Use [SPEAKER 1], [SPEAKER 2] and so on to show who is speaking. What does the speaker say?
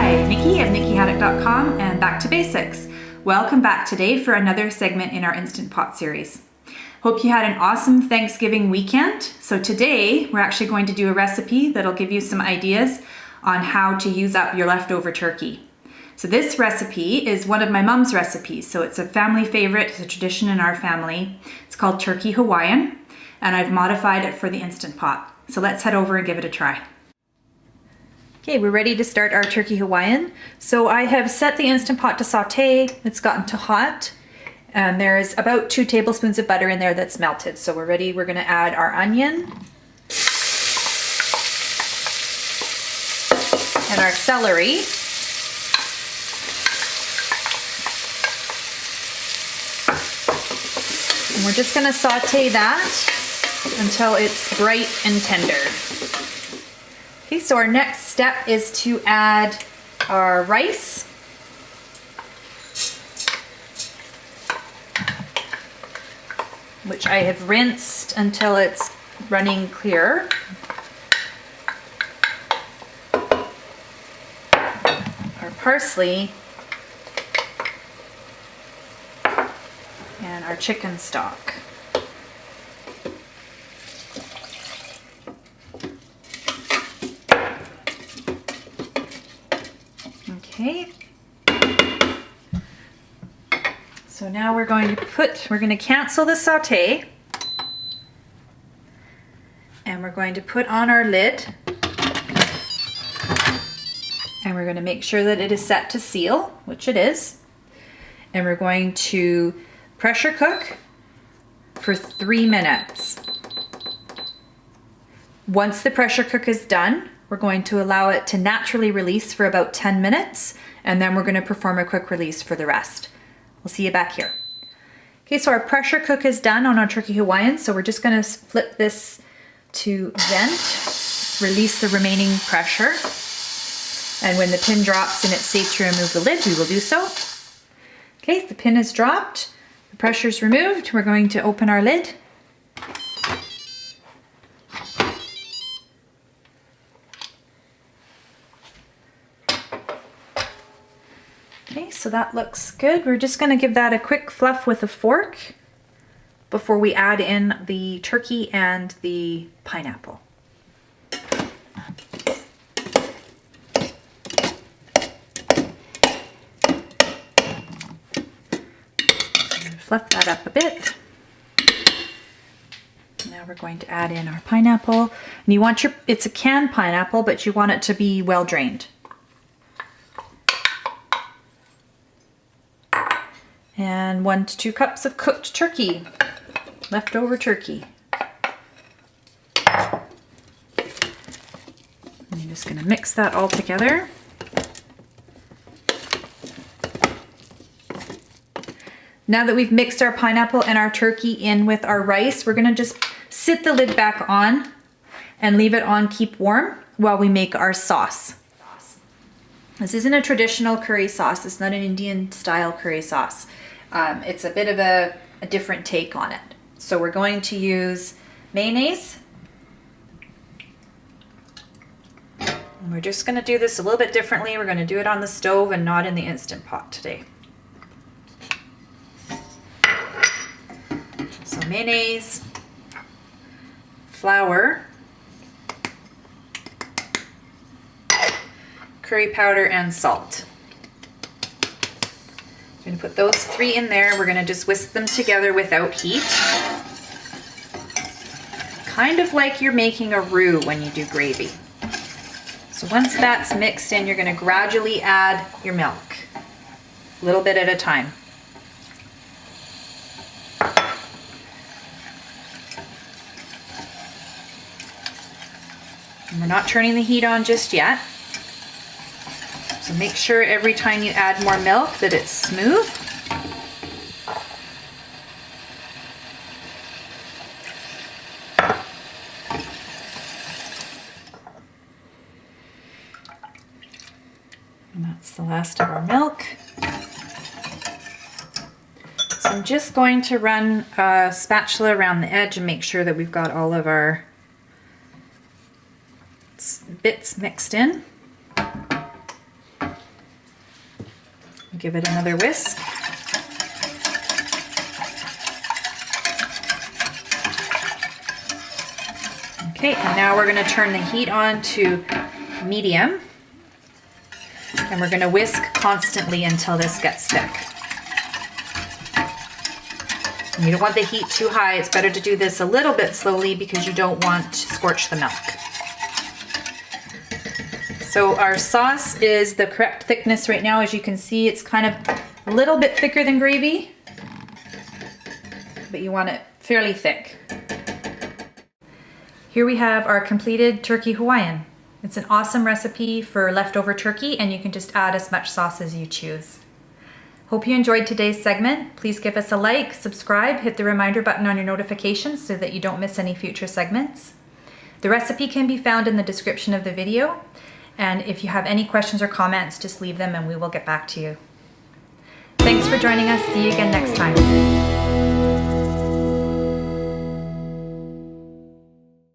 [SPEAKER 1] Hi, Nikki at NikkiHaddock.com and Back to Basics. Welcome back today for another segment in our Instant Pot series. Hope you had an awesome Thanksgiving weekend. So today we're actually going to do a recipe that'll give you some ideas on how to use up your leftover turkey. So this recipe is one of my mom's recipes. So it's a family favorite, it's a tradition in our family. It's called Turkey Hawaiian, and I've modified it for the Instant Pot. So let's head over and give it a try. Okay, we're ready to start our Turkey Hawaiian. So I have set the Instant Pot to saute. It's gotten to hot. And there's about 2 tablespoons of butter in there that's melted. So we're ready. We're gonna add our onion and our celery. And we're just gonna saute that until it's bright and tender. Okay, so our next step is to add our rice. Which I have rinsed until it's running clear. Our parsley and our chicken stock. Okay. So now we're going to cancel the saute, and we're going to put on our lid, and we're going to make sure that it is set to seal, which it is, and we're going to pressure cook for 3 minutes. Once the pressure cook is done, we're going to allow it to naturally release for about 10 minutes, and then we're going to perform a quick release for the rest. We'll see you back here. Okay, so our pressure cook is done on our Turkey Hawaiian, so we're just gonna flip this to vent, release the remaining pressure, and when the pin drops and it's safe to remove the lid, we will do so. Okay, the pin is dropped, the pressure's removed, we're going to open our lid. Okay, so that looks good. We're just going to give that a quick fluff with a fork before we add in the turkey and the pineapple. Fluff that up a bit. Now we're going to add in our pineapple. And you want it's a canned pineapple, but you want it to be well drained. And 1 to 2 cups of cooked turkey, leftover turkey. I'm just going to mix that all together. Now that we've mixed our pineapple and our turkey in with our rice, we're going to just sit the lid back on and leave it on keep warm while we make our sauce. This isn't a traditional curry sauce. It's not an Indian style curry sauce. It's a bit of a different take on it. So we're going to use mayonnaise. And we're just going to do this a little bit differently. We're going to do it on the stove and not in the Instant Pot today. So mayonnaise, flour, curry powder, and salt. I'm going to put those 3 in there. We're going to just whisk them together without heat. Kind of like you're making a roux when you do gravy. So once that's mixed in, you're going to gradually add your milk, a little bit at a time. And we're not turning the heat on just yet. So make sure every time you add more milk that it's smooth. And that's the last of our milk. So I'm just going to run a spatula around the edge and make sure that we've got all of our bits mixed in. Give it another whisk. Okay, and now we're going to turn the heat on to medium. And we're going to whisk constantly until this gets thick. And you don't want the heat too high. It's better to do this a little bit slowly because you don't want to scorch the milk. So our sauce is the correct thickness right now. As you can see, it's kind of a little bit thicker than gravy, but you want it fairly thick. Here we have our completed turkey Hawaiian. It's an awesome recipe for leftover turkey, and you can just add as much sauce as you choose. Hope you enjoyed today's segment. Please give us a like, subscribe, hit the reminder button on your notifications so that you don't miss any future segments. The recipe can be found in the description of the video, and if you have any questions or comments, just leave them and we will get back to you. Thanks for joining us. See you again next time.